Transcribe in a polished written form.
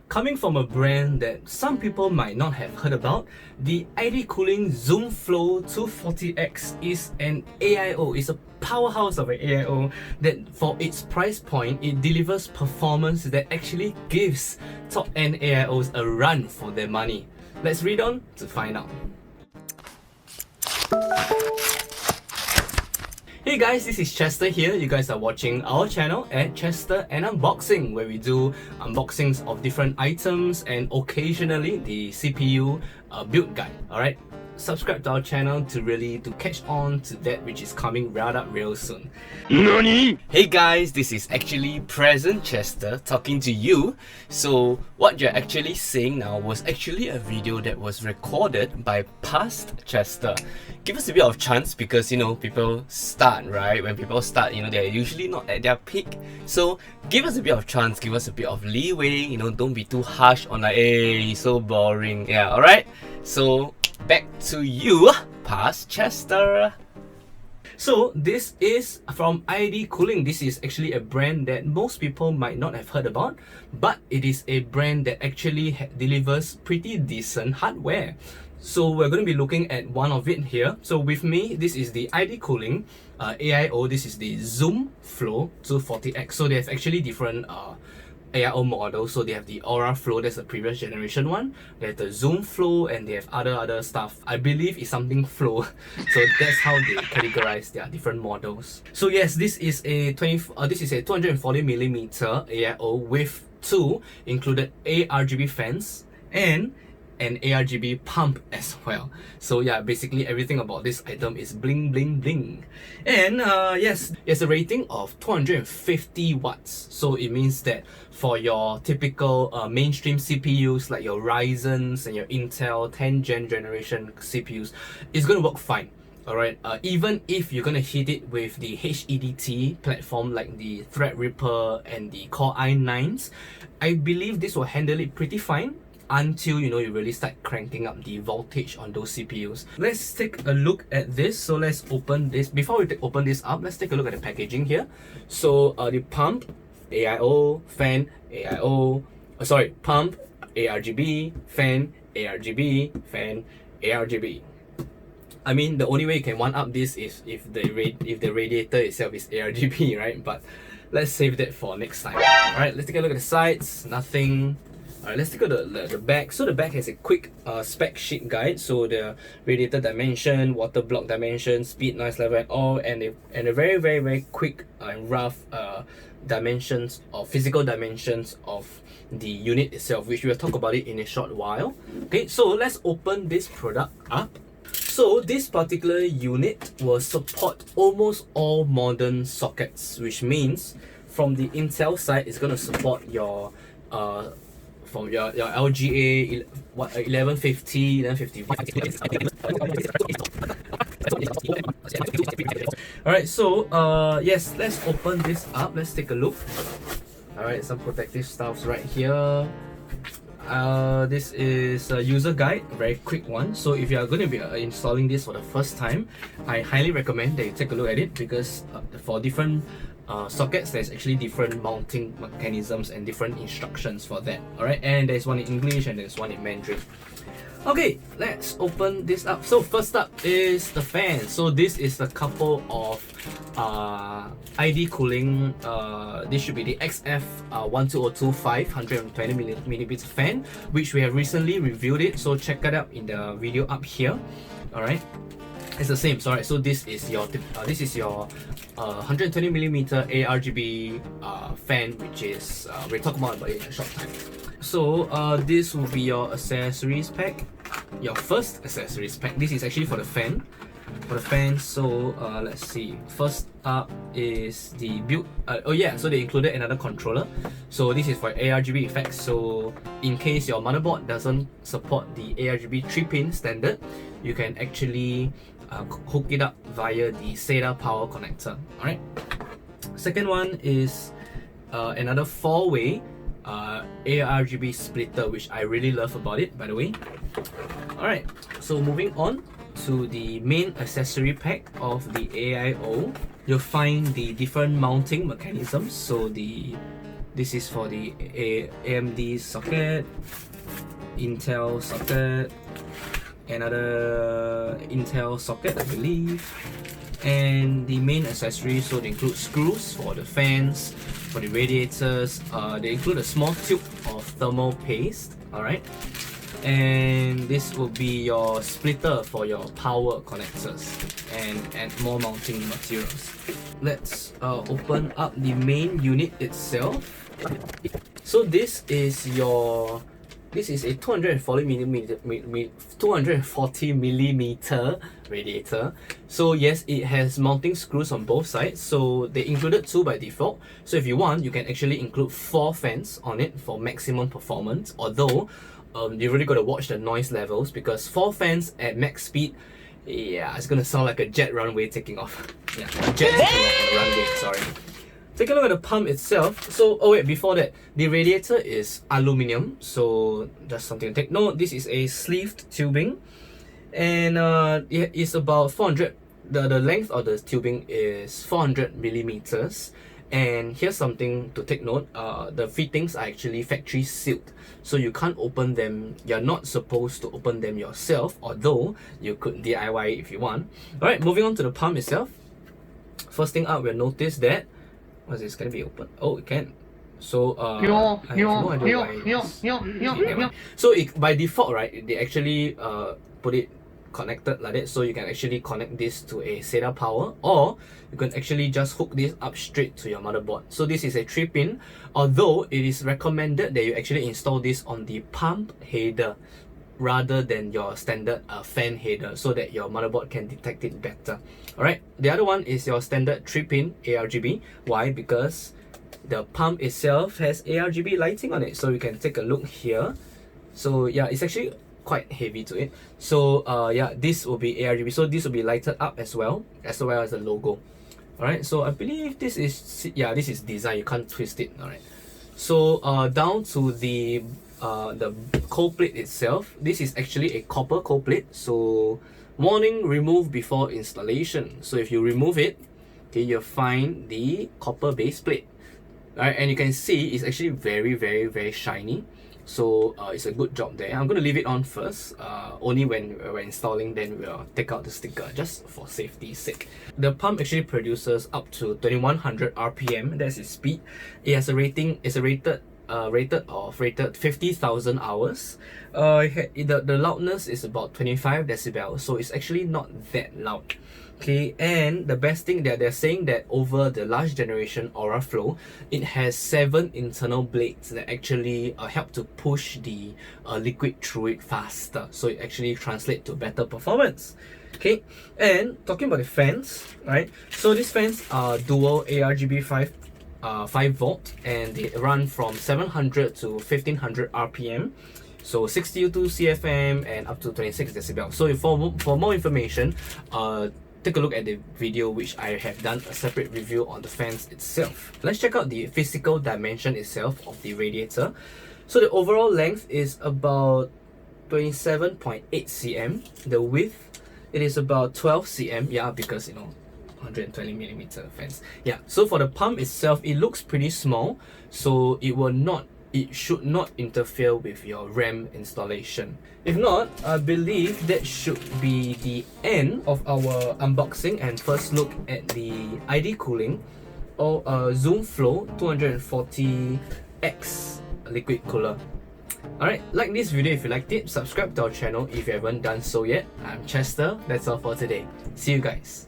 Coming from a brand that some people might not have heard about, the ID Cooling Zoomflow 240X is an AIO. It's a powerhouse of an AIO that for its price point, it delivers performance that actually gives top-end AIOs a run for their money. Let's read on to find out. Hey guys, this is Chester here. You guys are watching our channel at Chester and Unboxing, where we do unboxings of different items and occasionally the CPU build guide. Alright, subscribe to our channel to catch on to that which is coming right up real soon. NANI? Hey guys, this is actually present Chester talking to you. So what you're actually seeing now was actually a video that was recorded by past Chester. Give us a bit of chance because, you know, people start, right? When people start, you know, they're usually not at their peak. So give us a bit of chance, give us a bit of leeway, you know, don't be too harsh on like, hey, so boring. Yeah, alright? So back to you, past Chester. So this is from ID Cooling. This is actually a brand that most people might not have heard about, but it is a brand that actually delivers pretty decent hardware. So we're going to be looking at one of it here. So with me, this is the ID Cooling AIO. This is the Zoomflow 240X. So they have actually different AIO models. So they have the Aura Flow, that's the previous generation one. They have the Zoomflow, and they have other stuff. I believe it's something Flow. So that's how they categorize their different models. So yes, this is a 240mm AIO with two included ARGB fans and an ARGB pump as well. So yeah, basically everything about this item is bling bling bling. And yes, it's a rating of 250 watts. So it means that for your typical mainstream CPUs like your Ryzen's and your Intel 10th generation CPUs, it's gonna work fine. Alright, even if you're gonna hit it with the HEDT platform like the Threadripper and the Core i9s, I believe this will handle it pretty fine until, you know, you really start cranking up the voltage on those CPUs. Let's take a look at this. So let's open this. Before we open this up, let's take a look at the packaging here. So the pump, AIO, fan, AIO, pump, ARGB, fan, ARGB, fan, ARGB. I mean, the only way you can one-up this is if the radiator itself is ARGB, right? But let's save that for next time. Alright, let's take a look at the sides. Nothing. Alright, let's take a look at the back. So the back has a quick spec sheet guide. So the radiator dimension, water block dimension, speed, noise level, and all, and a very quick and rough dimensions or physical dimensions of the unit itself, which we'll talk about it in a short while. Okay, so let's open this product up. So this particular unit will support almost all modern sockets, which means from the Intel side, it's going to support your from your LGA 1150, 1150. Alright, so yes, let's open this up. Let's take a look. Alright, some protective stuffs right here. This is a user guide, a very quick one. So if you are going to be installing this for the first time, I highly recommend that you take a look at it, because for different sockets, there's actually different mounting mechanisms and different instructions for that. Alright, and there's one in English and there's one in Mandarin. Okay, let's open this up. So first up is the fan. So this is a couple of ID Cooling. This should be the XF12025 120mm fan, which we have recently reviewed it. So check that out in the video up here. Alright, it's the same. Sorry, so this is your 120mm ARGB fan, which is we'll talk more about it in a short time. So this will be your accessories pack, your first accessories pack. This is actually for the fan. So let's see. First up is the build. Oh yeah, so they included another controller. So this is for ARGB effects. So in case your motherboard doesn't support the ARGB 3-pin standard, you can actually hook it up via the SATA power connector. Alright. Second one is another 4-way ARGB splitter, which I really love about it, by the way. Alright, so moving on to the main accessory pack of the AIO, you'll find the different mounting mechanisms. So the This is for the AMD socket, Intel socket, another Intel socket I believe, and the main accessories. So they include screws for the fans, for the radiators. They include a small tube of thermal paste. Alright, and this will be your splitter for your power connectors and more mounting materials. Let's open up the main unit itself. So this is a 240 millimeter radiator. So yes, it has mounting screws on both sides. So they included 2 by default. So if you want, you can actually include 4 fans on it for maximum performance. Although you really got to watch the noise levels, because 4 fans at max speed, yeah, it's gonna sound like a jet runway taking off. Yeah, a jet taking off on the runway. Sorry. Take a look at the pump itself. So, oh wait, before that, the radiator is aluminium, so just something to take note. This is a sleeved tubing, and it is about 400. The length of the tubing is 400 millimeters. And here's something to take note. The fittings are actually factory sealed, so you can't open them. You're not supposed to open them yourself, although you could DIY it if you want. Alright, moving on to the pump itself. First thing up, we'll notice that, what is this? Can it be open? Oh, it can. So I have no idea why. So by default, right, they actually put it connected like that, so you can actually connect this to a SATA power, or you can actually just hook this up straight to your motherboard. So this is a 3-pin, although it is recommended that you actually install this on the pump header rather than your standard fan header, so that your motherboard can detect it better. Alright, the other one is your standard 3-pin ARGB. Why? Because the pump itself has ARGB lighting on it, so you can take a look here. So yeah, it's actually quite heavy to it. So yeah, this will be ARGB, so this will be lighted up as well as the logo. Alright, so I believe this is, yeah, this is design, you can't twist it. Alright, so down to the cold plate itself. This is actually a copper cold plate, so warning, remove before installation. So if you remove it, okay, you'll find the copper base plate. Alright, and you can see it's actually very shiny. So it's a good job there. I'm going to leave it on first. Only when we're installing, then we'll take out the sticker, just for safety's sake. The pump actually produces up to 2100 RPM. That's its speed. It has a rating. It's a rated 50,000 hours. The loudness is about 25 decibels, so it's actually not that loud. Okay, and the best thing that they're saying that over the last generation Aura Flow, it has 7 internal blades that actually help to push the liquid through it faster, so it actually translates to better performance. Okay, and talking about the fans, right? So these fans are dual ARGB 5 volt, and they run from 700 to 1500 RPM. So 62 CFM and up to 26 decibels. So for more information, take a look at the video which I have done a separate review on the fans itself. Let's check out the physical dimension itself of the radiator. So the overall length is about 27.8 cm. The width, it is about 12 cm. Yeah, because 120 millimeter fans. Yeah, so for the pump itself, it looks pretty small, so it should not interfere with your RAM installation. If not, I believe that should be the end of our unboxing and first look at the ID cooling or Zoomflow 240X liquid cooler. Alright, like this video if you liked it, subscribe to our channel if you haven't done so yet. I'm Chester, that's all for today. See you guys.